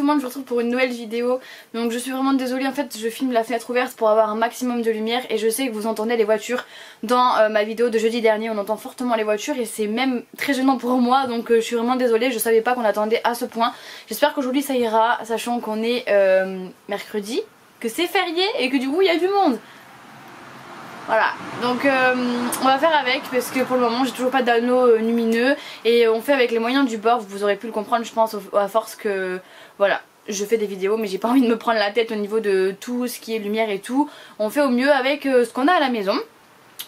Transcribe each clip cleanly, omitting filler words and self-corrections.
le monde, je vous retrouve pour une nouvelle vidéo. Donc je suis vraiment désolée, en fait je filme la fenêtre ouverte pour avoir un maximum de lumière. Et je sais que vous entendez les voitures dans ma vidéo de jeudi dernier. On entend fortement les voitures et c'est même très gênant pour moi. Donc je suis vraiment désolée, je savais pas qu'on attendait à ce point. J'espère qu'aujourd'hui ça ira, sachant qu'on est mercredi, que c'est férié et que du coup il y a du monde. Voilà, donc on va faire avec parce que pour le moment j'ai toujours pas d'anneau lumineux et on fait avec les moyens du bord. Vous aurez pu le comprendre je pense à force que voilà, je fais des vidéos mais j'ai pas envie de me prendre la tête au niveau de tout ce qui est lumière et tout. On fait au mieux avec ce qu'on a à la maison.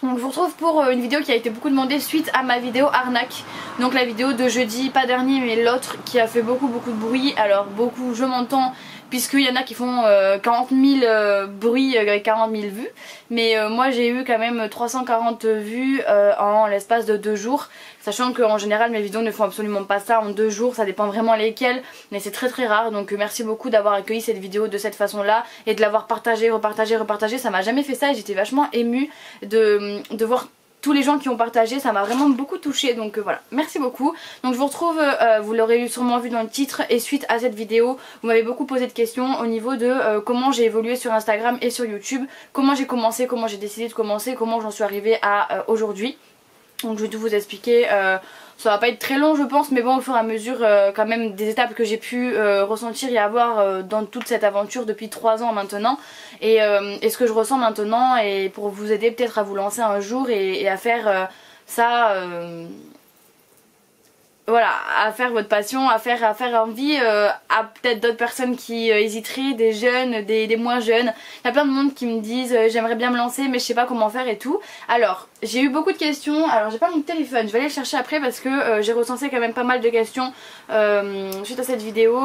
Donc je vous retrouve pour une vidéo qui a été beaucoup demandée suite à ma vidéo arnaque. Donc la vidéo de jeudi, pas dernier mais l'autre, qui a fait beaucoup de bruit. Alors beaucoup, je m'entends, puisqu'il y en a qui font 40 000 bruits avec 40 000 vues. Mais moi j'ai eu quand même 340 vues en l'espace de 2 jours. Sachant qu'en général mes vidéos ne font absolument pas ça en 2 jours, ça dépend vraiment lesquelles. Mais c'est très rare, donc merci beaucoup d'avoir accueilli cette vidéo de cette façon là. Et de l'avoir partagée, repartagée, ça m'a jamais fait ça et j'étais vachement émue de voir tous les gens qui ont partagé, ça m'a vraiment beaucoup touchée, donc voilà, merci beaucoup. Donc je vous retrouve, vous l'aurez sûrement vu dans le titre, et suite à cette vidéo vous m'avez beaucoup posé de questions au niveau de comment j'ai évolué sur Instagram et sur YouTube, comment j'ai commencé, comment j'ai décidé de commencer, comment j'en suis arrivée à aujourd'hui. Donc je vais tout vous expliquer, ça va pas être très long je pense, mais bon au fur et à mesure quand même des étapes que j'ai pu ressentir et avoir dans toute cette aventure depuis 3 ans maintenant. Et ce que je ressens maintenant, et pour vous aider peut-être à vous lancer un jour et à faire ça... voilà, à faire votre passion, à faire envie à peut-être d'autres personnes qui hésiteraient, des jeunes, des moins jeunes. Il y a plein de monde qui me disent j'aimerais bien me lancer mais je sais pas comment faire et tout. Alors j'ai eu beaucoup de questions, alors j'ai pas mon téléphone, je vais aller le chercher après parce que j'ai recensé quand même pas mal de questions suite à cette vidéo,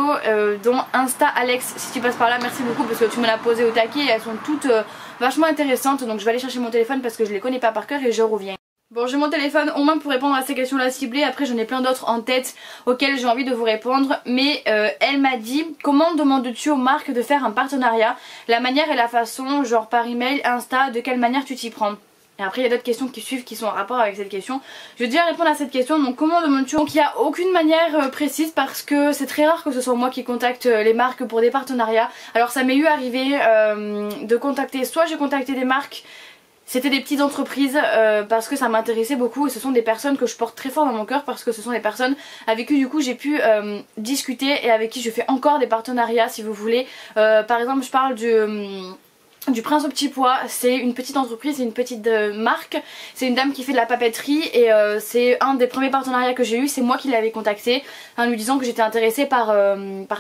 dont Insta Alex, si tu passes par là merci beaucoup parce que tu me l'as posé au taquet et elles sont toutes vachement intéressantes. Donc je vais aller chercher mon téléphone parce que je les connais pas par cœur et je reviens. Bon, j'ai mon téléphone au moins pour répondre à ces questions là ciblées. Après j'en ai plein d'autres en tête auxquelles j'ai envie de vous répondre. Mais elle m'a dit comment demandes-tu aux marques de faire un partenariat, la manière et la façon, genre par email, Insta, de quelle manière tu t'y prends. Et après il y a d'autres questions qui suivent qui sont en rapport avec cette question. Je vais déjà répondre à cette question. Donc comment demandes-tu? Donc il n'y a aucune manière précise parce que c'est très rare que ce soit moi qui contacte les marques pour des partenariats. Alors ça m'est eu arrivé de contacter, soit j'ai contacté des marques, c'était des petites entreprises parce que ça m'intéressait beaucoup et ce sont des personnes que je porte très fort dans mon cœur parce que ce sont des personnes avec qui du coup j'ai pu discuter et avec qui je fais encore des partenariats si vous voulez. Par exemple je parle du Prince au petit pois, c'est une petite entreprise, c'est une petite marque, c'est une dame qui fait de la papeterie et c'est un des premiers partenariats que j'ai eu, c'est moi qui l'avais contacté en lui disant que j'étais intéressée par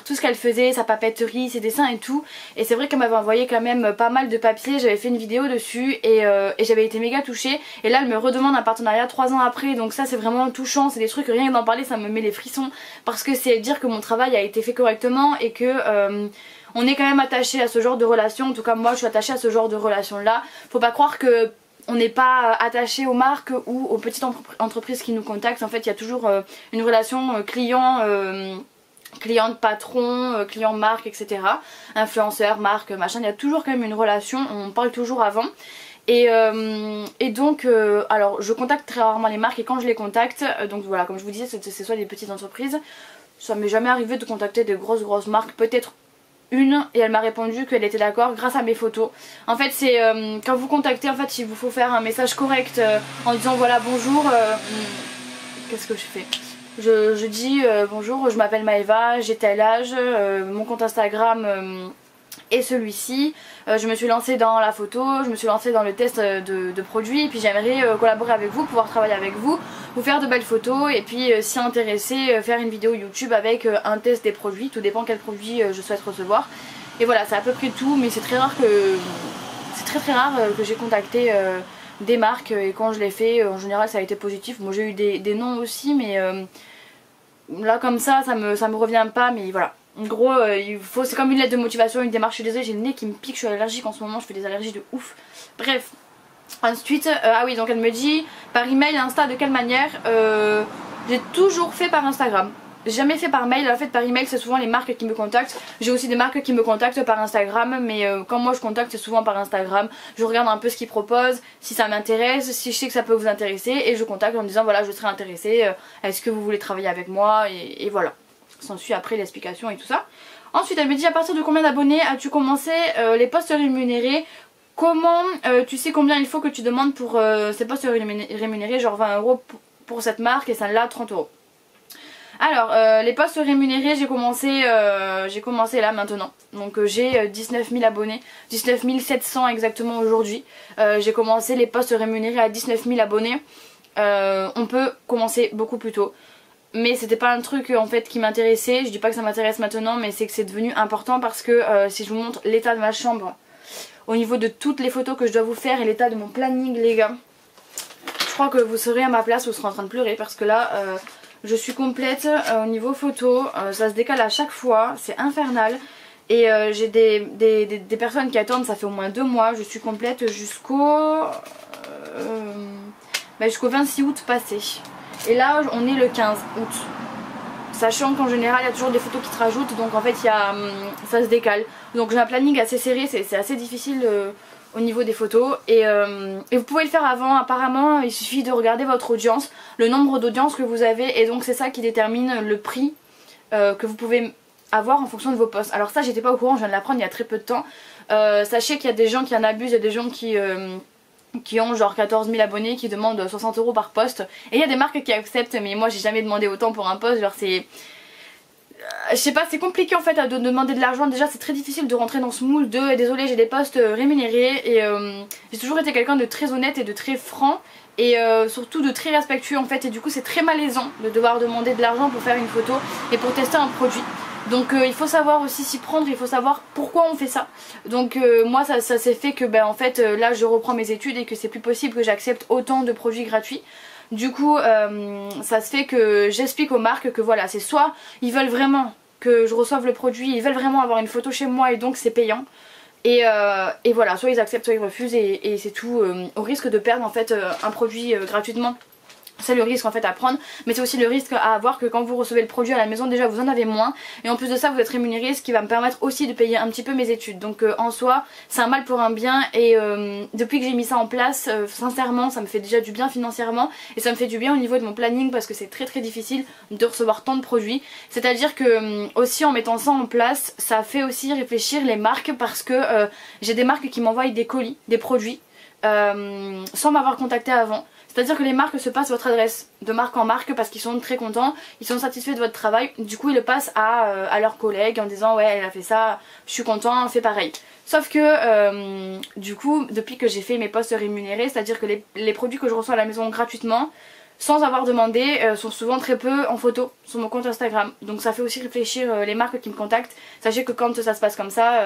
tout ce qu'elle faisait, sa papeterie, ses dessins et tout. Et c'est vrai qu'elle m'avait envoyé quand même pas mal de papiers, j'avais fait une vidéo dessus et j'avais été méga touchée. Et là elle me redemande un partenariat 3 ans après, donc ça c'est vraiment touchant, c'est des trucs, rien que d'en parler ça me met les frissons parce que c'est dire que mon travail a été fait correctement et que... on est quand même attaché à ce genre de relation, en tout cas moi je suis attachée à ce genre de relation là. Faut pas croire que on n'est pas attaché aux marques ou aux petites entreprises qui nous contactent. En fait il y a toujours une relation client, client patron, client marque etc. Influenceur, marque, machin, il y a toujours quand même une relation, on parle toujours avant. Et donc alors je contacte très rarement les marques et quand je les contacte, donc voilà comme je vous disais c'est soit des petites entreprises, ça m'est jamais arrivé de contacter des grosses marques, peut-être une, et elle m'a répondu qu'elle était d'accord grâce à mes photos. En fait c'est quand vous contactez, en fait il vous faut faire un message correct en disant voilà bonjour, qu'est-ce que je fais, je dis bonjour je m'appelle Maëva, j'ai tel âge, mon compte Instagram et celui-ci, je me suis lancée dans la photo, je me suis lancée dans le test de produits et puis j'aimerais collaborer avec vous, pouvoir travailler avec vous, vous faire de belles photos et puis si intéressé faire une vidéo YouTube avec un test des produits, tout dépend quel produit je souhaite recevoir. Et voilà, c'est à peu près tout, mais c'est très rare que j'ai contacté des marques et quand je l'ai fait en général ça a été positif. Moi j'ai eu des noms aussi mais là comme ça me revient pas, mais voilà. En gros c'est comme une lettre de motivation, une démarche. Je suis désolée j'ai le nez qui me pique, je suis allergique en ce moment, je fais des allergies de ouf. Bref, ensuite ah oui donc elle me dit par email, Insta de quelle manière. J'ai toujours fait par Instagram, jamais fait par mail. En fait par email c'est souvent les marques qui me contactent. J'ai aussi des marques qui me contactent par Instagram, mais quand moi je contacte c'est souvent par Instagram. Je regarde un peu ce qu'ils proposent, si ça m'intéresse, si je sais que ça peut vous intéresser, et je contacte en disant voilà je serais intéressée, est-ce que vous voulez travailler avec moi, et voilà. S'ensuit après l'explication et tout ça. Ensuite elle me dit à partir de combien d'abonnés as-tu commencé les posts rémunérés? Comment tu sais combien il faut que tu demandes pour ces posts rémunérés, genre 20 € pour cette marque et celle-là 30 €. Alors les posts rémunérés j'ai commencé là maintenant. Donc j'ai 19 000 abonnés, 19 700 exactement aujourd'hui. J'ai commencé les posts rémunérés à 19 000 abonnés. On peut commencer beaucoup plus tôt. Mais c'était pas un truc en fait qui m'intéressait. Je dis pas que ça m'intéresse maintenant, mais c'est que c'est devenu important parce que si je vous montre l'état de ma chambre au niveau de toutes les photos que je dois vous faire et l'état de mon planning les gars, je crois que vous serez à ma place, vous serez en train de pleurer parce que là je suis complète au niveau photo, ça se décale à chaque fois, c'est infernal. Et j'ai des personnes qui attendent, ça fait au moins 2 mois, je suis complète jusqu'au 26 août passé. Et là on est le 15 août. Sachant qu'en général il y a toujours des photos qui se rajoutent, donc en fait ça se décale. Donc j'ai un planning assez serré, c'est assez difficile au niveau des photos. Et vous pouvez le faire avant, apparemment il suffit de regarder votre audience, le nombre d'audience que vous avez, et donc c'est ça qui détermine le prix que vous pouvez avoir en fonction de vos posts. Alors ça j'étais pas au courant, je viens de l'apprendre il y a très peu de temps. Sachez qu'il y a des gens qui en abusent, il y a des gens qui ont genre 14 000 abonnés qui demandent 60 € par poste, et il y a des marques qui acceptent, mais moi j'ai jamais demandé autant pour un poste. Genre c'est, je sais pas, c'est compliqué en fait de demander de l'argent. Déjà c'est très difficile de rentrer dans ce moule de désolé j'ai des postes rémunérés, et j'ai toujours été quelqu'un de très honnête et de très franc, et surtout de très respectueux en fait, et du coup c'est très malaisant de devoir demander de l'argent pour faire une photo et pour tester un produit. Donc il faut savoir aussi s'y prendre, il faut savoir pourquoi on fait ça. Donc moi ça s'est fait que en fait là je reprends mes études et que c'est plus possible que j'accepte autant de produits gratuits. Du coup ça se fait que j'explique aux marques que voilà, c'est soit ils veulent vraiment que je reçoive le produit, ils veulent vraiment avoir une photo chez moi et donc c'est payant. Et voilà, soit ils acceptent soit ils refusent, et c'est tout, au risque de perdre en fait un produit gratuitement. C'est le risque en fait à prendre, mais c'est aussi le risque à avoir que quand vous recevez le produit à la maison, déjà vous en avez moins, et en plus de ça vous êtes rémunéré, ce qui va me permettre aussi de payer un petit peu mes études. Donc en soi c'est un mal pour un bien, et depuis que j'ai mis ça en place, sincèrement ça me fait déjà du bien financièrement, et ça me fait du bien au niveau de mon planning parce que c'est très difficile de recevoir tant de produits. C'est à dire que aussi en mettant ça en place, ça fait aussi réfléchir les marques, parce que j'ai des marques qui m'envoient des colis, des produits sans m'avoir contacté avant. C'est-à-dire que les marques se passent votre adresse de marque en marque parce qu'ils sont très contents, ils sont satisfaits de votre travail, du coup ils le passent à leurs collègues en disant ouais elle a fait ça, je suis content, fais pareil. Sauf que du coup depuis que j'ai fait mes posts rémunérés, c'est-à-dire que les produits que je reçois à la maison gratuitement, sans avoir demandé, sont souvent très peu en photo sur mon compte Instagram. Donc ça fait aussi réfléchir les marques qui me contactent. Sachez que quand ça se passe comme ça,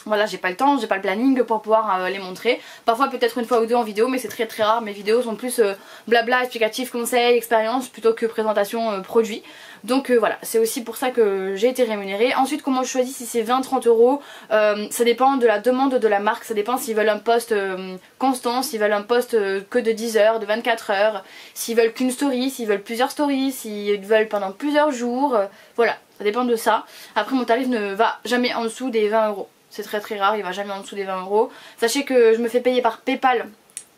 voilà, j'ai pas le temps, j'ai pas le planning pour pouvoir les montrer. Parfois peut-être une fois ou deux en vidéo, mais c'est très rare. Mes vidéos sont plus blabla, explicatif, conseil, expérience, plutôt que présentation produit. Donc voilà, c'est aussi pour ça que j'ai été rémunérée. Ensuite comment je choisis si c'est 20-30 €, ça dépend de la demande de la marque. Ça dépend s'ils veulent un post constant, s'ils veulent un post que de 10 heures, de 24 heures, s'ils veulent qu'une story, s'ils veulent plusieurs stories, s'ils veulent pendant plusieurs jours, voilà, ça dépend de ça. Après mon tarif ne va jamais en dessous des 20 €. C'est très rare, il va jamais en dessous des 20 €. Sachez que je me fais payer par PayPal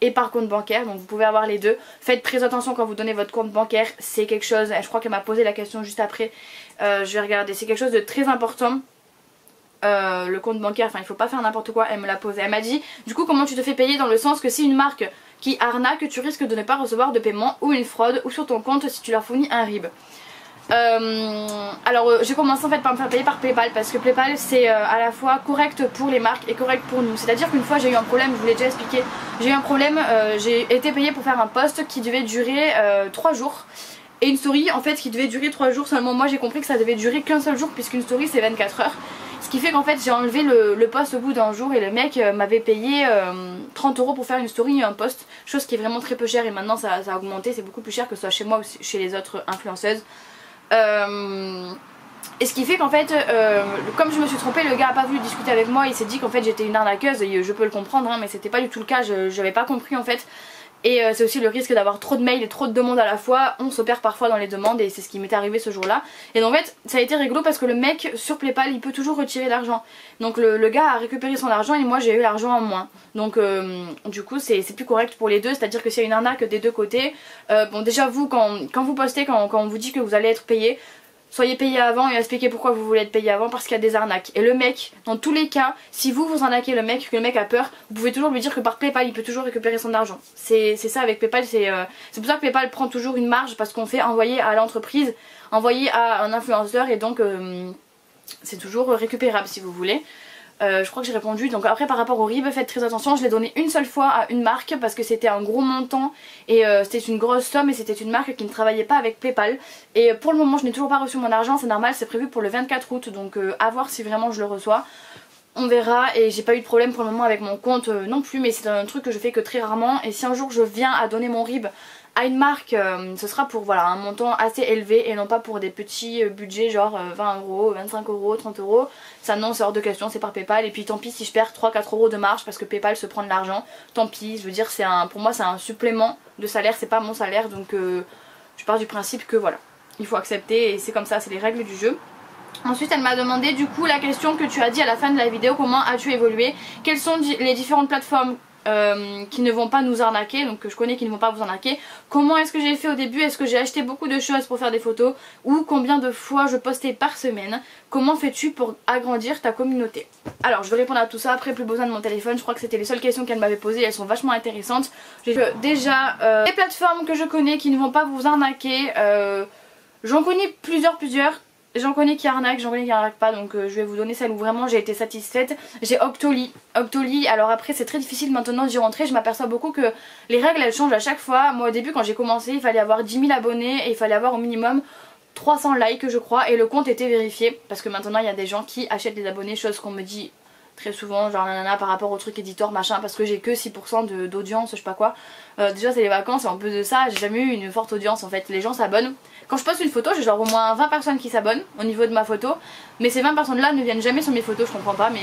et par compte bancaire, donc vous pouvez avoir les deux. Faites très attention quand vous donnez votre compte bancaire, c'est quelque chose, je crois qu'elle m'a posé la question juste après, je vais regarder, c'est quelque chose de très important. Le compte bancaire, enfin il faut pas faire n'importe quoi, elle me l'a posé. Elle m'a dit du coup comment tu te fais payer, dans le sens que si une marque qui arnaque, tu risques de ne pas recevoir de paiement ou une fraude, ou sur ton compte si tu leur fournis un RIB. Alors j'ai commencé en fait par me faire payer par PayPal, parce que PayPal c'est à la fois correct pour les marques et correct pour nous. C'est à dire qu'une fois j'ai eu un problème, je vous l'ai déjà expliqué, j'ai eu un problème, j'ai été payée pour faire un post qui devait durer 3 jours, et une story en fait qui devait durer 3 jours seulement. Moi j'ai compris que ça devait durer qu'un seul jour, puisqu'une story c'est 24 heures. Ce qui fait qu'en fait j'ai enlevé le post au bout d'un jour, et le mec m'avait payé 30 € pour faire une story et un post, chose qui est vraiment très peu cher, et maintenant ça a augmenté, c'est beaucoup plus cher que ce soit chez moi ou chez les autres influenceuses. Et ce qui fait qu'en fait comme je me suis trompée, le gars a pas voulu discuter avec moi, il s'est dit qu'en fait j'étais une arnaqueuse, et je peux le comprendre hein, mais c'était pas du tout le cas, j'avais pas compris en fait. Et c'est aussi le risque d'avoir trop de mails et trop de demandes à la fois, on se perd parfois dans les demandes, et c'est ce qui m'est arrivé ce jour là. Et donc en fait ça a été rigolo parce que le mec sur PayPal il peut toujours retirer l'argent, donc le gars a récupéré son argent et moi j'ai eu l'argent en moins. Donc du coup c'est plus correct pour les deux, c'est à dire que s'il y a une arnaque des deux côtés, bon déjà vous quand vous postez, quand on vous dit que vous allez être payé, soyez payé avant et expliquez pourquoi vous voulez être payé avant, parce qu'il y a des arnaques. Et le mec, dans tous les cas, si vous arnaquez le mec, que le mec a peur, vous pouvez toujours lui dire que par PayPal il peut toujours récupérer son argent. C'est ça avec PayPal, c'est pour ça que PayPal prend toujours une marge, parce qu'on fait envoyer à l'entreprise, envoyer à un influenceur, et donc c'est toujours récupérable si vous voulez. Je crois que j'ai répondu. Donc après par rapport au RIB, faites très attention, je l'ai donné une seule fois à une marque parce que c'était un gros montant et c'était une grosse somme, et c'était une marque qui ne travaillait pas avec PayPal. Et pour le moment je n'ai toujours pas reçu mon argent, c'est normal, c'est prévu pour le 24 août, donc à voir si vraiment je le reçois. On verra, et j'ai pas eu de problème pour le moment avec mon compte non plus, mais c'est un truc que je fais que très rarement. Et si un jour je viens à donner mon RIB à une marque, ce sera pour voilà, un montant assez élevé et non pas pour des petits budgets genre 20 euros, 25 euros, 30 euros. Ça non, c'est hors de question, c'est par PayPal. Et puis tant pis si je perds 3-4 euros de marge parce que PayPal se prend de l'argent, tant pis. Je veux dire, pour moi c'est un supplément de salaire, c'est pas mon salaire, donc je pars du principe que voilà, il faut accepter et c'est comme ça, c'est les règles du jeu. Ensuite elle m'a demandé du coup la question que tu as dit à la fin de la vidéo, comment as-tu évolué, quelles sont les différentes plateformes qui ne vont pas nous arnaquer, donc que je connais qui ne vont pas vous arnaquer, comment est-ce que j'ai fait au début, est-ce que j'ai acheté beaucoup de choses pour faire des photos, ou combien de fois je postais par semaine, comment fais-tu pour agrandir ta communauté. Alors je vais répondre à tout ça, après plus besoin de mon téléphone, je crois que c'était les seules questions qu'elle m'avait posées, elles sont vachement intéressantes. Déjà les plateformes que je connais qui ne vont pas vous arnaquer, j'en connais plusieurs. J'en connais qui arnaquent, j'en connais qui arnaquent pas, donc je vais vous donner celle où vraiment j'ai été satisfaite. J'ai Octoly. Octoly, alors après c'est très difficile maintenant d'y rentrer, je m'aperçois beaucoup que les règles elles changent à chaque fois. Moi au début quand j'ai commencé il fallait avoir 10 000 abonnés et il fallait avoir au minimum 300 likes je crois, et le compte était vérifié. Parce que maintenant il y a des gens qui achètent des abonnés, chose qu'on me dit très souvent, genre nanana par rapport au truc éditeur machin, parce que j'ai que 6% d'audience, je sais pas quoi. Déjà c'est les vacances et en plus de ça j'ai jamais eu une forte audience en fait, les gens s'abonnent. Quand je poste une photo j'ai genre au moins 20 personnes qui s'abonnent au niveau de ma photo, mais ces 20 personnes là ne viennent jamais sur mes photos, je comprends pas, mais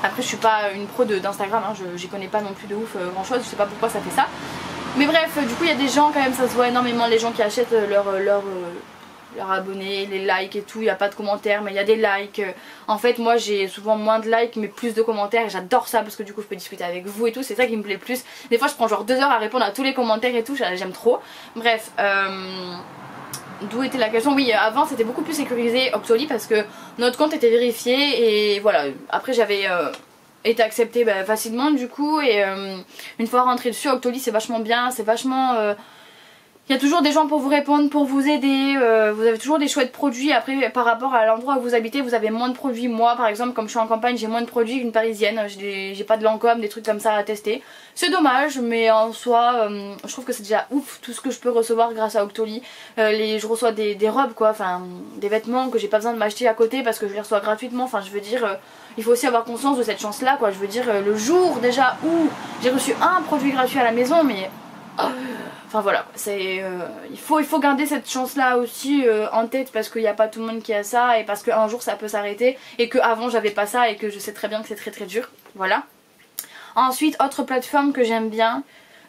après je suis pas une pro d'Instagram, hein, j'y connais pas non plus de ouf grand chose, je sais pas pourquoi ça fait ça. Mais bref, du coup il y a des gens quand même, ça se voit énormément, les gens qui achètent leurs abonnés, les likes et tout, il n'y a pas de commentaires mais il y a des likes. En fait moi j'ai souvent moins de likes mais plus de commentaires, et j'adore ça parce que du coup je peux discuter avec vous et tout, c'est ça qui me plaît le plus. Des fois je prends genre 2 heures à répondre à tous les commentaires et tout, j'aime trop. Bref, d'où était la question? Oui, avant c'était beaucoup plus sécurisé Octoly parce que notre compte était vérifié et voilà, après j'avais été acceptée facilement du coup, et une fois rentrée dessus Octoly c'est vachement bien, c'est vachement... il y a toujours des gens pour vous répondre, pour vous aider, vous avez toujours des chouettes produits. Après par rapport à l'endroit où vous habitez vous avez moins de produits. Moi par exemple comme je suis en campagne j'ai moins de produits qu'une parisienne, j'ai pas de Lancôme, des trucs comme ça à tester. C'est dommage mais en soi je trouve que c'est déjà ouf tout ce que je peux recevoir grâce à Octoly. Je reçois des robes quoi, enfin des vêtements que j'ai pas besoin de m'acheter à côté parce que je les reçois gratuitement. Enfin je veux dire il faut aussi avoir conscience de cette chance là quoi. Je veux dire le jour déjà où j'ai reçu un produit gratuit à la maison, mais... Enfin voilà, il faut garder cette chance là aussi en tête parce qu'il n'y a pas tout le monde qui a ça, et parce qu'un jour ça peut s'arrêter et qu'avant j'avais pas ça et que je sais très bien que c'est très dur. Voilà. Ensuite, autre plateforme que j'aime bien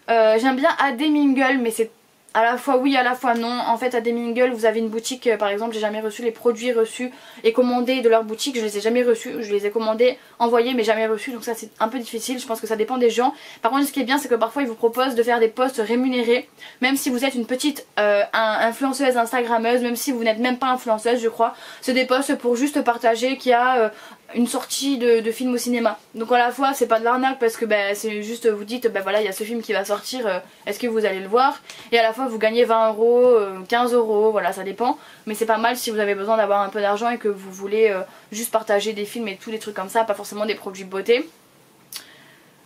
ADMingle, mais c'est à la fois oui à la fois non. En fait ADMingle vous avez une boutique, par exemple j'ai jamais reçu les produits reçus et commandés de leur boutique, je les ai jamais reçus, je les ai commandés, envoyés mais jamais reçus, donc ça c'est un peu difficile, je pense que ça dépend des gens. Par contre ce qui est bien c'est que parfois ils vous proposent de faire des posts rémunérés, même si vous êtes une petite influenceuse instagrammeuse, même si vous n'êtes même pas influenceuse je crois, c'est des posts pour juste partager qu'il y a une sortie de film au cinéma. Donc à la fois c'est pas de l'arnaque parce que c'est juste vous dites voilà il y a ce film qui va sortir, est-ce que vous allez le voir, et à la fois vous gagnez 20 euros, 15 euros, voilà ça dépend, mais c'est pas mal si vous avez besoin d'avoir un peu d'argent et que vous voulez juste partager des films et tous les trucs comme ça, pas forcément des produits de beauté.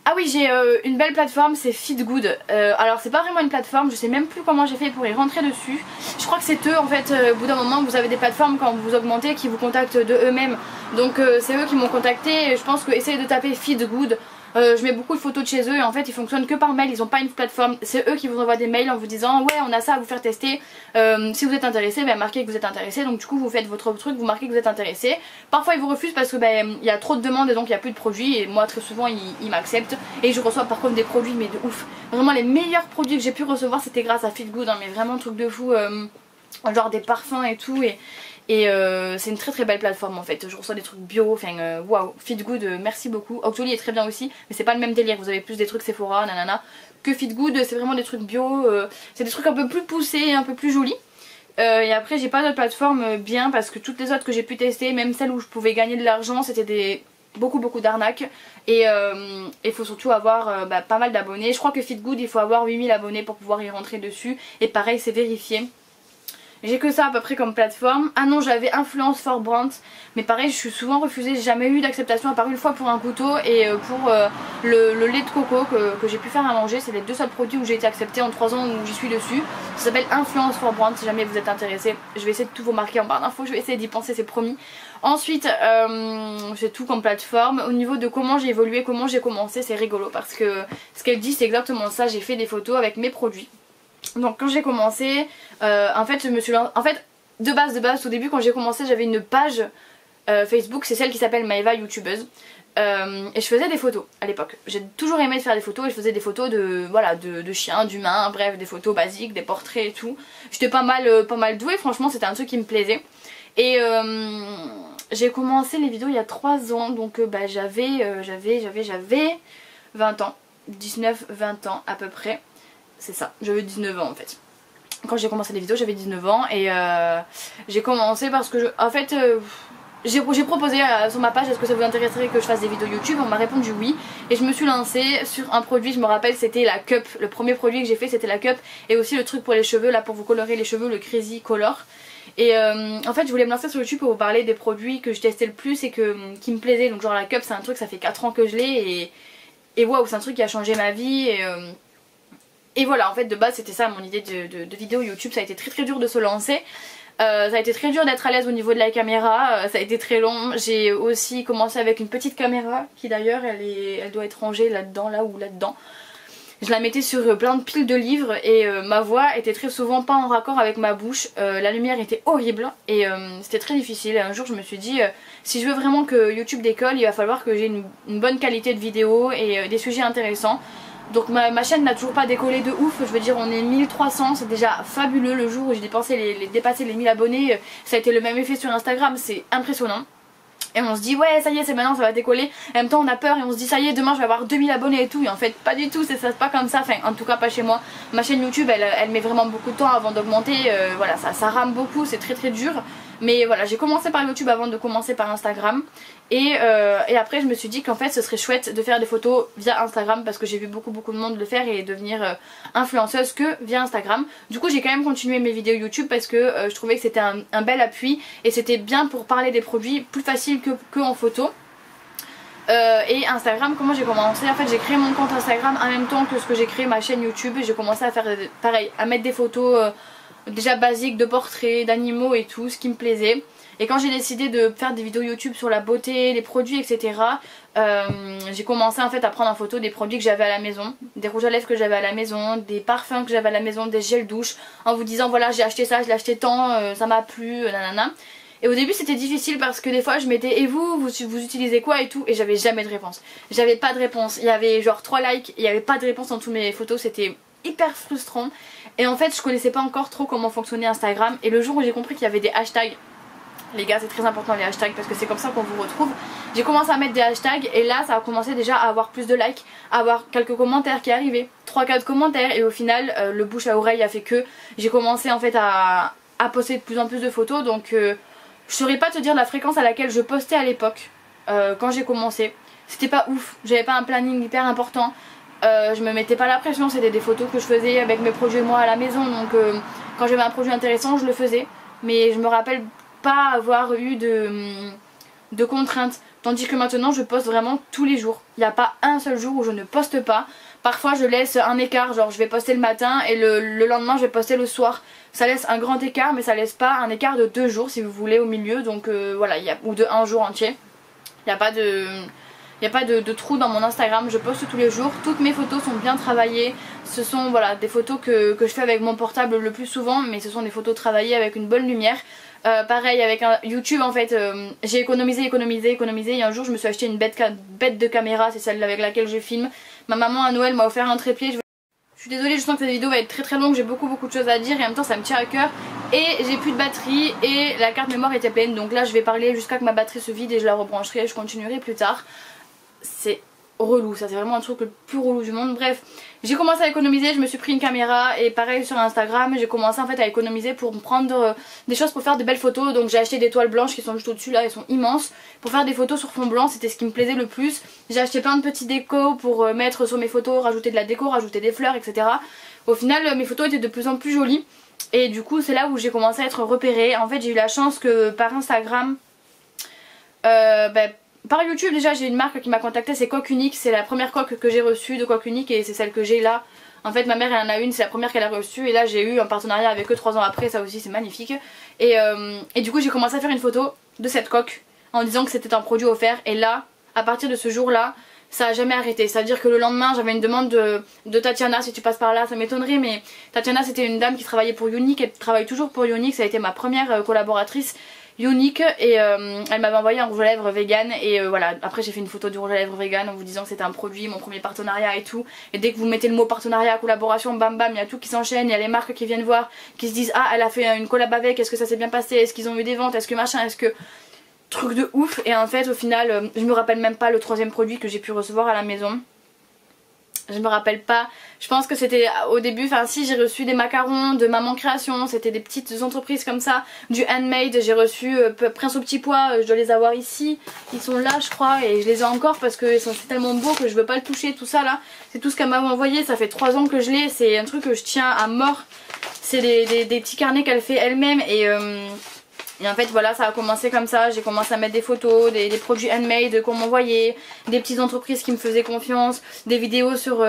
Ah oui j'ai une belle plateforme, c'est Feedgood. Alors c'est pas vraiment une plateforme, je sais même plus comment j'ai fait pour y rentrer dessus. Je crois que c'est eux en fait, au bout d'un moment vous avez des plateformes quand vous augmentez qui vous contactent de eux-mêmes. Donc c'est eux qui m'ont contacté, et je pense que essayez de taper Feedgood. Je mets beaucoup de photos de chez eux et en fait ils fonctionnent que par mail, ils ont pas une plateforme. C'est eux qui vous envoient des mails en vous disant ouais on a ça à vous faire tester, si vous êtes intéressé marquez que vous êtes intéressé, donc du coup vous faites votre truc, vous marquez que vous êtes intéressé. Parfois ils vous refusent parce que il y a trop de demandes et donc il n'y a plus de produits, et moi très souvent ils m'acceptent et je reçois par contre des produits mais de ouf. Vraiment les meilleurs produits que j'ai pu recevoir c'était grâce à Feedgood, hein, mais vraiment truc de fou, genre des parfums et tout, et c'est une très belle plateforme en fait, je reçois des trucs bio, enfin waouh, Feedgood merci beaucoup. Octoly est très bien aussi mais c'est pas le même délire, vous avez plus des trucs Sephora nanana que Feedgood, c'est vraiment des trucs bio, c'est des trucs un peu plus poussés, un peu plus jolis. Et après j'ai pas d'autres plateformes bien parce que toutes les autres que j'ai pu tester, même celles où je pouvais gagner de l'argent, c'était beaucoup d'arnaques. Et il faut surtout avoir pas mal d'abonnés. Je crois que Feedgood il faut avoir 8000 abonnés pour pouvoir y rentrer dessus. Et pareil c'est vérifié. J'ai que ça à peu près comme plateforme. Ah non, j'avais Influence for Brands, mais pareil je suis souvent refusée, j'ai jamais eu d'acceptation à part une fois pour un couteau et pour le lait de coco que j'ai pu faire à manger. C'est les deux seuls produits où j'ai été acceptée en 3 ans où j'y suis dessus. Ça s'appelle Influence for Brands si jamais vous êtes intéressé. Je vais essayer de tout vous marquer en barre d'infos, je vais essayer d'y penser, c'est promis. Ensuite c'est tout comme plateforme. Au niveau de comment j'ai évolué, comment j'ai commencé, c'est rigolo parce que ce qu'elle dit c'est exactement ça. J'ai fait des photos avec mes produits. Donc quand j'ai commencé, en fait je me suis en fait de base au début quand j'ai commencé j'avais une page Facebook, c'est celle qui s'appelle Maeva YouTubeuse. Et je faisais des photos à l'époque. J'ai toujours aimé faire des photos et je faisais des photos de voilà de chiens, d'humains, bref des photos basiques, des portraits et tout. J'étais pas mal douée, franchement c'était un truc qui me plaisait. Et j'ai commencé les vidéos il y a 3 ans donc j'avais 20 ans, 19-20 ans à peu près. C'est ça, j'avais 19 ans en fait. Quand j'ai commencé les vidéos j'avais 19 ans et j'ai commencé parce que en fait j'ai proposé sur ma page est-ce que ça vous intéresserait que je fasse des vidéos YouTube. On m'a répondu oui et je me suis lancée sur un produit, je me rappelle c'était la cup. Le premier produit que j'ai fait c'était la cup et aussi le truc pour les cheveux là pour vous colorer les cheveux, le Crazy Color. Et en fait je voulais me lancer sur YouTube pour vous parler des produits que je testais le plus et qui me plaisaient. Donc genre la cup c'est un truc, ça fait 4 ans que je l'ai et waouh c'est un truc qui a changé ma vie et voilà en fait de base c'était ça mon idée de vidéo YouTube. Ça a été très dur de se lancer. Ça a été très dur d'être à l'aise au niveau de la caméra, ça a été très long. J'ai aussi commencé avec une petite caméra qui d'ailleurs elle doit être rangée là-dedans, là ou là-dedans. Je la mettais sur plein de piles de livres et ma voix était très souvent pas en raccord avec ma bouche. La lumière était horrible et c'était très difficile. Et un jour je me suis dit si je veux vraiment que YouTube décolle il va falloir que j'ai une bonne qualité de vidéo et des sujets intéressants. Donc ma chaîne n'a toujours pas décollé de ouf, je veux dire on est 1300, c'est déjà fabuleux. Le jour où j'ai dépassé les 1000 abonnés, ça a été le même effet sur Instagram, c'est impressionnant. Et on se dit ouais ça y est c'est maintenant ça va décoller. En même temps on a peur et on se dit ça y est demain je vais avoir 2000 abonnés et tout. Et en fait pas du tout, ça se passe pas comme ça, enfin en tout cas pas chez moi. Ma chaîne YouTube elle met vraiment beaucoup de temps avant d'augmenter, voilà ça rame beaucoup, c'est très dur. Mais voilà j'ai commencé par YouTube avant de commencer par Instagram. Et après je me suis dit qu'en fait ce serait chouette de faire des photos via Instagram parce que j'ai vu beaucoup de monde le faire et devenir influenceuse que via Instagram. Du coup j'ai quand même continué mes vidéos YouTube parce que je trouvais que c'était un bel appui et c'était bien pour parler des produits, plus facile que en photo. Et Instagram, comment j'ai commencé? En fait j'ai créé mon compte Instagram en même temps que ce que j'ai créé ma chaîne YouTube et j'ai commencé à faire pareil, à mettre des photos déjà basiques de portraits, d'animaux et tout, ce qui me plaisait. Et quand j'ai décidé de faire des vidéos YouTube sur la beauté, les produits etc, j'ai commencé en fait à prendre en photo des produits que j'avais à la maison, des rouges à lèvres que j'avais à la maison, des parfums que j'avais à la maison, des gels douche, en vous disant voilà j'ai acheté ça, je l'ai acheté tant, ça m'a plu, nanana. Et au début c'était difficile parce que des fois je mettais et vous utilisez quoi et tout et j'avais jamais de réponse. J'avais pas de réponse, il y avait genre 3 likes, il y avait pas de réponse dans toutes mes photos, c'était hyper frustrant. Et en fait je connaissais pas encore trop comment fonctionnait Instagram et le jour où j'ai compris qu'il y avait des hashtags, les gars c'est très important les hashtags parce que c'est comme ça qu'on vous retrouve. J'ai commencé à mettre des hashtags et là ça a commencé déjà à avoir plus de likes, à avoir quelques commentaires qui arrivaient, 3-4 commentaires et au final le bouche à oreille a fait que j'ai commencé en fait à poster de plus en plus de photos. Donc je saurais pas te dire la fréquence à laquelle je postais à l'époque quand j'ai commencé. C'était pas ouf, j'avais pas un planning hyper important, je me mettais pas la pression, c'était des photos que je faisais avec mes projets moi à la maison. Donc quand j'avais un projet intéressant je le faisais, mais je me rappelle pas avoir eu de contraintes. Tandis que maintenant je poste vraiment tous les jours. Il n'y a pas un seul jour où je ne poste pas. Parfois je laisse un écart, genre je vais poster le matin et le lendemain je vais poster le soir. Ça laisse un grand écart mais ça laisse pas un écart de 2 jours si vous voulez au milieu. Donc voilà, ou de 1 jour entier. Il n'y a pas de trou dans mon Instagram, je poste tous les jours. Toutes mes photos sont bien travaillées. Ce sont voilà, des photos que je fais avec mon portable le plus souvent, mais ce sont des photos travaillées avec une bonne lumière. Pareil avec YouTube en fait, j'ai économisé et un jour je me suis acheté une bête de caméra, c'est celle avec laquelle je filme. Ma maman à Noël m'a offert un trépied. Je suis désolée, je sens que cette vidéo va être très longue, j'ai beaucoup de choses à dire et en même temps ça me tient à cœur. Et j'ai plus de batterie et la carte mémoire était pleine, donc là je vais parler jusqu'à que ma batterie se vide et je la rebrancherai et je continuerai plus tard. C'est relou, ça c'est vraiment un truc le plus relou du monde. Bref, j'ai commencé à économiser, je me suis pris une caméra et pareil sur Instagram, j'ai commencé en fait à économiser pour me prendre des choses pour faire de belles photos. Donc j'ai acheté des toiles blanches qui sont juste au dessus là, elles sont immenses, pour faire des photos sur fond blanc, c'était ce qui me plaisait le plus. J'ai acheté plein de petits décos pour mettre sur mes photos, rajouter de la déco, rajouter des fleurs, etc. Au final mes photos étaient de plus en plus jolies et du coup c'est là où j'ai commencé à être repérée. En fait j'ai eu la chance que par Instagram, par YouTube déjà j'ai une marque qui m'a contacté, c'est Coque Unique, c'est la première coque que j'ai reçue de Coque Unique et c'est celle que j'ai là. En fait ma mère elle en a une, c'est la première qu'elle a reçue et là j'ai eu un partenariat avec eux 3 ans après, ça aussi c'est magnifique. Et du coup j'ai commencé à faire une photo de cette coque en disant que c'était un produit offert et là, à partir de ce jour là, ça a jamais arrêté. Ça veut dire que le lendemain j'avais une demande de Tatiana, si tu passes par là ça m'étonnerait, mais Tatiana c'était une dame qui travaillait pour Unique, elle travaille toujours pour Unique, ça a été ma première collaboratrice Unique et elle m'avait envoyé un rouge à lèvres vegan et voilà, après j'ai fait une photo du rouge à lèvres vegan en vous disant que c'était un produit, mon premier partenariat et tout, et dès que vous mettez le mot partenariat, collaboration, bam bam, il y a tout qui s'enchaîne, il y a les marques qui viennent voir, qui se disent ah elle a fait une collab avec, est-ce que ça s'est bien passé, est-ce qu'ils ont eu des ventes, est-ce que machin, est-ce que... Truc de ouf. Et en fait au final je me rappelle même pas le 3e produit que j'ai pu recevoir à la maison. Je me rappelle pas, je pense que c'était au début, enfin si j'ai reçu des macarons de Maman Création, c'était des petites entreprises comme ça, du handmade, j'ai reçu Prince au petit pois, je dois les avoir ici, ils sont là je crois et je les ai encore parce que c'est tellement beau que je veux pas le toucher, tout ça là, c'est tout ce qu'elle m'a envoyé, ça fait 3 ans que je l'ai, c'est un truc que je tiens à mort, c'est des petits carnets qu'elle fait elle-même et en fait voilà ça a commencé comme ça, j'ai commencé à mettre des photos, des produits handmade qu'on m'envoyait, des petites entreprises qui me faisaient confiance, des vidéos sur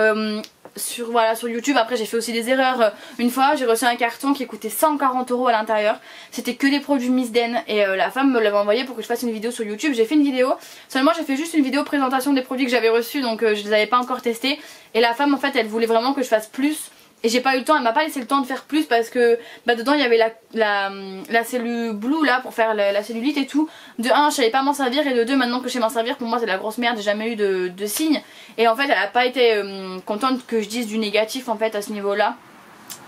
YouTube. Après j'ai fait aussi des erreurs, une fois j'ai reçu un carton qui coûtait 140 € à l'intérieur, c'était que des produits Miss Den et la femme me l'avait envoyé pour que je fasse une vidéo sur YouTube. J'ai fait une vidéo, seulement j'ai fait juste une vidéo présentation des produits que j'avais reçus donc je les avais pas encore testés et la femme en fait elle voulait vraiment que je fasse plus. Et j'ai pas eu le temps, elle m'a pas laissé le temps de faire plus parce que dedans il y avait la cellule Blue là pour faire la cellulite et tout. De 1 je savais pas m'en servir et de 2 maintenant que je sais m'en servir pour moi c'est de la grosse merde, j'ai jamais eu de signe. Et en fait elle a pas été contente que je dise du négatif en fait à ce niveau là.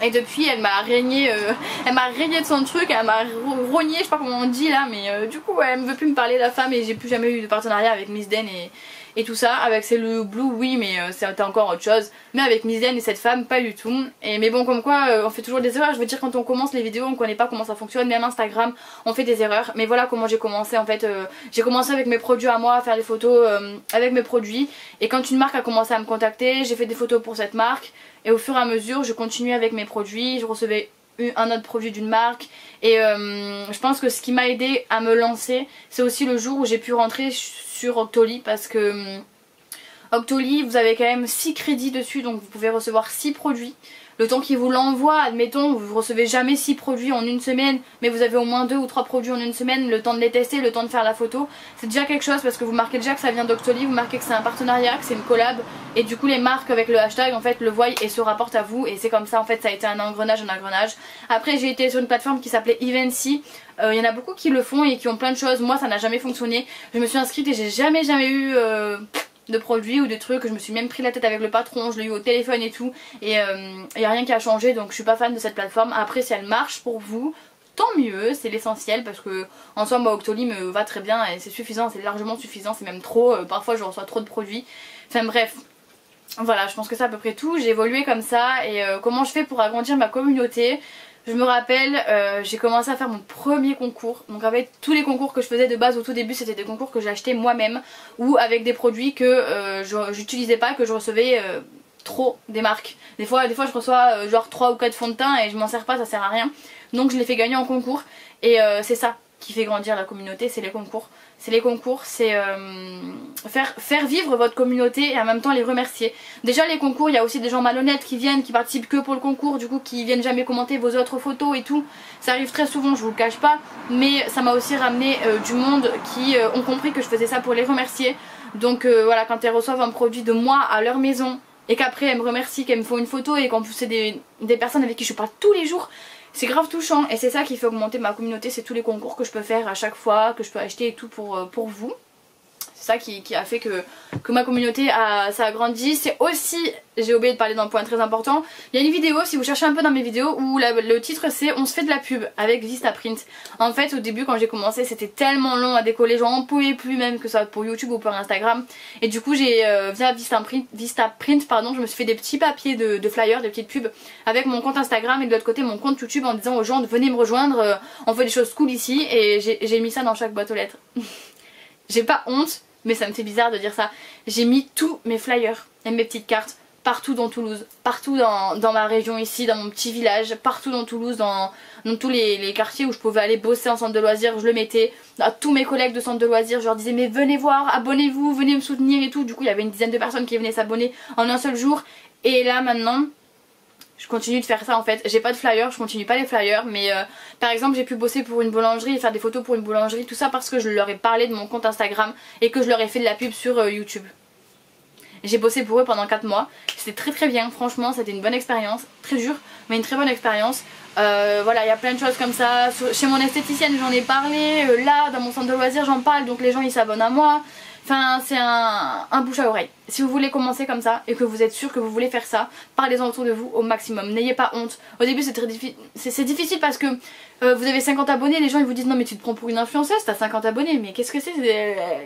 Et depuis elle m'a régné de son truc, elle m'a rogné, je sais pas comment on dit là mais du coup elle me veut plus me parler de la femme et j'ai plus jamais eu de partenariat avec Miss Den et tout ça. Avec Cellule Blue oui mais c'était encore autre chose, mais avec Miss Den et cette femme pas du tout. Mais bon comme quoi on fait toujours des erreurs, je veux dire quand on commence les vidéos on connaît pas comment ça fonctionne, même Instagram on fait des erreurs. Mais voilà comment j'ai commencé en fait, j'ai commencé avec mes produits à moi à faire des photos avec mes produits et quand une marque a commencé à me contacter j'ai fait des photos pour cette marque et au fur et à mesure je continuais avec mes produits, je recevais un autre produit d'une marque et je pense que ce qui m'a aidé à me lancer c'est aussi le jour où j'ai pu rentrer sur Octoly parce que Octoly vous avez quand même 6 crédits dessus donc vous pouvez recevoir 6 produits. Le temps qu'il vous l'envoie, admettons, vous recevez jamais 6 produits en une semaine, mais vous avez au moins 2 ou 3 produits en une semaine, le temps de les tester, le temps de faire la photo. C'est déjà quelque chose parce que vous marquez déjà que ça vient d'Octoly, vous marquez que c'est un partenariat, que c'est une collab, et du coup les marques avec le hashtag en fait le voient et se rapportent à vous, et c'est comme ça en fait ça a été un engrenage. Après j'ai été sur une plateforme qui s'appelait Evency. Il y en a beaucoup qui le font et qui ont plein de choses, moi ça n'a jamais fonctionné. Je me suis inscrite et j'ai jamais eu... de produits ou de trucs, je me suis même pris la tête avec le patron, je l'ai eu au téléphone et tout et y a rien qui a changé donc je suis pas fan de cette plateforme. Après si elle marche pour vous tant mieux, c'est l'essentiel parce que en soi moi Octoly me va très bien et c'est suffisant, c'est largement suffisant, c'est même trop, parfois je reçois trop de produits, enfin bref. Voilà, je pense que c'est à peu près tout, j'ai évolué comme ça et comment je fais pour agrandir ma communauté. Je me rappelle, j'ai commencé à faire mon premier concours. Donc avec tous les concours que je faisais de base au tout début c'était des concours que j'ai achetés moi-même ou avec des produits que j'utilisais pas, que je recevais trop des marques. Des fois je reçois genre 3 ou 4 fonds de teint et je m'en sers pas, ça sert à rien. Donc je les fais gagner en concours et c'est ça qui fait grandir la communauté, c'est les concours. C'est les concours, c'est faire vivre votre communauté et en même temps les remercier. Déjà les concours, il y a aussi des gens malhonnêtes qui viennent, qui participent que pour le concours, du coup qui viennent jamais commenter vos autres photos et tout. Ça arrive très souvent, je vous le cache pas, mais ça m'a aussi ramené du monde qui ont compris que je faisais ça pour les remercier. Donc voilà, quand elles reçoivent un produit de moi à leur maison et qu'après elles me remercient, qu'elles me font une photo et qu'en plus c'est des personnes avec qui je parle tous les jours, c'est grave touchant et c'est ça qui fait augmenter ma communauté, c'est tous les concours que je peux faire à chaque fois, que je peux acheter et tout pour vous. c'est ça qui a fait que ma communauté ça a grandi. C'est aussi, j'ai oublié de parler d'un point très important, il y a une vidéo, si vous cherchez un peu dans mes vidéos, où le titre c'est on se fait de la pub avec Vistaprint. En fait au début quand j'ai commencé c'était tellement long à décoller, j'en pouvais plus, même que ce soit pour YouTube ou pour Instagram, et du coup j'ai via Vistaprint pardon, je me suis fait des petits papiers de flyers, des petites pubs avec mon compte Instagram et de l'autre côté mon compte YouTube en disant aux gens de venez me rejoindre, on fait des choses cool ici, et j'ai mis ça dans chaque boîte aux lettres. J'ai pas honte, mais ça me fait bizarre de dire ça. J'ai mis tous mes flyers et mes petites cartes partout dans Toulouse, partout dans ma région ici, dans mon petit village, partout dans Toulouse, dans tous les quartiers où je pouvais aller bosser en centre de loisirs, je le mettais. À tous mes collègues de centre de loisirs, je leur disais mais venez voir, abonnez-vous, venez me soutenir et tout. Du coup il y avait une dizaine de personnes qui venaient s'abonner en un seul jour. Et là maintenant, je continue de faire ça en fait. J'ai pas de flyers, je continue pas les flyers, mais par exemple j'ai pu bosser pour une boulangerie et faire des photos pour une boulangerie, tout ça parce que je leur ai parlé de mon compte Instagram et que je leur ai fait de la pub sur YouTube. J'ai bossé pour eux pendant 4 mois, c'était très bien, franchement c'était une bonne expérience, très dur mais une très bonne expérience. Voilà, il y a plein de choses comme ça. Chez mon esthéticienne j'en ai parlé, là dans mon centre de loisirs j'en parle, donc les gens ils s'abonnent à moi. Enfin c'est un bouche à oreille. Si vous voulez commencer comme ça et que vous êtes sûr que vous voulez faire ça, parlez-en autour de vous au maximum, n'ayez pas honte. Au début c'est très difficile, c'est difficile parce que vous avez 50 abonnés, les gens ils vous disent non mais tu te prends pour une influenceuse, t'as 50 abonnés, mais qu'est-ce que c'est,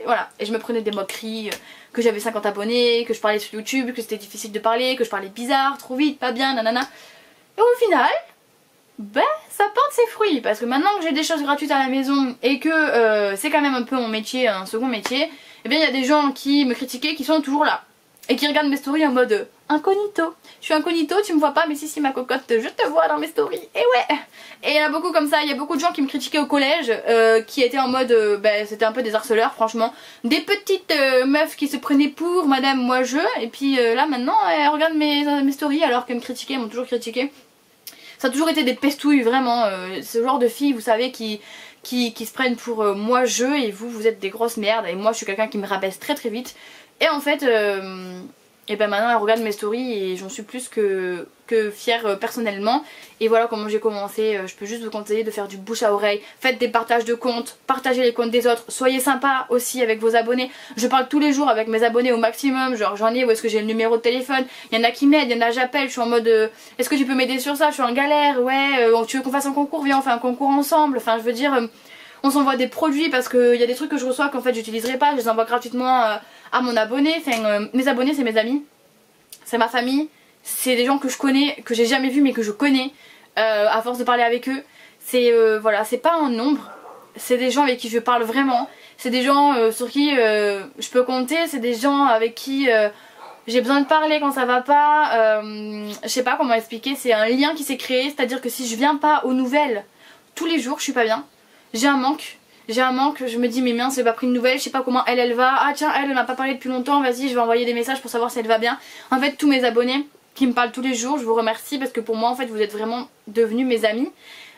voilà. Et je me prenais des moqueries, que j'avais 50 abonnés, que je parlais sur YouTube, que c'était difficile de parler, que je parlais bizarre, trop vite, pas bien, nanana. Et au final, ben ça porte ses fruits parce que maintenant que j'ai des choses gratuites à la maison et que c'est quand même un peu mon métier, un second métier, et bien il y a des gens qui me critiquaient qui sont toujours là et qui regardent mes stories en mode incognito. Je suis incognito, tu me vois pas, mais si ma cocotte, je te vois dans mes stories. Et ouais. Et il y en a beaucoup comme ça, il y a beaucoup de gens qui me critiquaient au collège, qui étaient en mode, c'était un peu des harceleurs franchement. Des petites meufs qui se prenaient pour madame moi je, et puis là maintenant elles regardent mes stories alors qu'elles me critiquaient, elles m'ont toujours critiqué. Ça a toujours été des pestouilles vraiment, ce genre de filles vous savez qui se prennent pour moi je, et vous êtes des grosses merdes, et moi je suis quelqu'un qui me rabaisse très vite. Et en fait, et ben maintenant elle regarde mes stories et j'en suis plus que fière personnellement. Et voilà comment j'ai commencé. Je peux juste vous conseiller de faire du bouche à oreille. Faites des partages de comptes, partagez les comptes des autres, soyez sympa aussi avec vos abonnés. Je parle tous les jours avec mes abonnés au maximum, genre j'en ai où est-ce que j'ai le numéro de téléphone. Il y en a qui m'aident, il y en a j'appelle, je suis en mode est-ce que tu peux m'aider sur ça, je suis en galère, ouais, tu veux qu'on fasse un concours, viens on fait un concours ensemble. Enfin je veux dire, on s'envoie des produits parce qu'il y a des trucs que je reçois qu'en fait j'utiliserai pas, je les envoie gratuitement à mon abonné. Enfin mes abonnés c'est mes amis, c'est ma famille, c'est des gens que je connais, que j'ai jamais vu mais que je connais à force de parler avec eux. C'est voilà, c'est pas un nombre, c'est des gens avec qui je parle vraiment, c'est des gens sur qui je peux compter, c'est des gens avec qui j'ai besoin de parler quand ça va pas, je sais pas comment expliquer, c'est un lien qui s'est créé, c'est à dire que si je viens pas aux nouvelles tous les jours je suis pas bien, j'ai un manque, je me dis mais mince j'ai pas pris de nouvelles, je sais pas comment elle va, ah tiens elle m'a pas parlé depuis longtemps, vas-y je vais envoyer des messages pour savoir si elle va bien. En fait tous mes abonnés qui me parlent tous les jours, je vous remercie parce que pour moi en fait vous êtes vraiment devenus mes amis,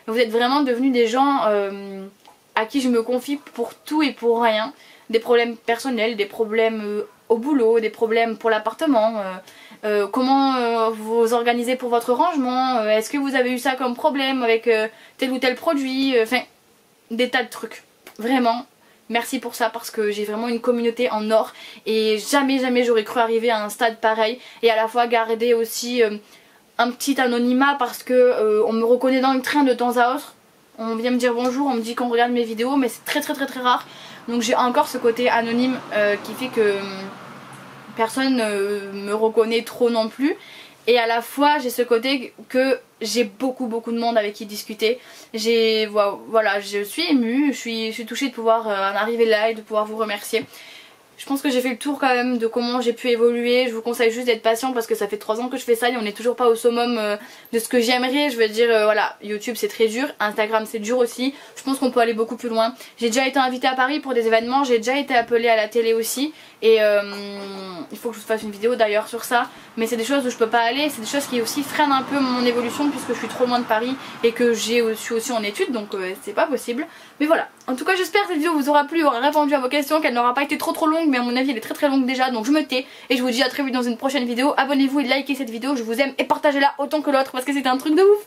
vous êtes vraiment devenus des gens à qui je me confie pour tout et pour rien, des problèmes personnels, des problèmes au boulot, des problèmes pour l'appartement, comment vous organisez pour votre rangement, est-ce que vous avez eu ça comme problème avec tel ou tel produit, enfin des tas de trucs. Vraiment, merci pour ça parce que j'ai vraiment une communauté en or et jamais j'aurais cru arriver à un stade pareil et à la fois garder aussi un petit anonymat parce que on me reconnaît dans le train de temps à autre. On vient me dire bonjour, on me dit qu'on regarde mes vidéos mais c'est très rare. Donc j'ai encore ce côté anonyme qui fait que personne me reconnaît trop non plus. Et à la fois j'ai ce côté que j'ai beaucoup de monde avec qui discuter. Voilà, je suis émue, je suis touchée de pouvoir en arriver là et de pouvoir vous remercier. Je pense que j'ai fait le tour quand même de comment j'ai pu évoluer. Je vous conseille juste d'être patient parce que ça fait 3 ans que je fais ça et on n'est toujours pas au summum de ce que j'aimerais. Je veux dire voilà, YouTube c'est très dur, Instagram c'est dur aussi. Je pense qu'on peut aller beaucoup plus loin. J'ai déjà été invitée à Paris pour des événements, j'ai déjà été appelée à la télé aussi. Et il faut que je vous fasse une vidéo d'ailleurs sur ça. Mais c'est des choses où je peux pas aller, c'est des choses qui aussi freinent un peu mon évolution puisque je suis trop loin de Paris et que je suis aussi en études, donc c'est pas possible. Mais voilà, en tout cas j'espère que cette vidéo vous aura plu, aura répondu à vos questions, qu'elle n'aura pas été trop longue, mais à mon avis elle est très longue déjà, donc je me tais. Et je vous dis à très vite dans une prochaine vidéo. Abonnez-vous et likez cette vidéo, je vous aime, et partagez-la autant que l'autre parce que c'était un truc de ouf.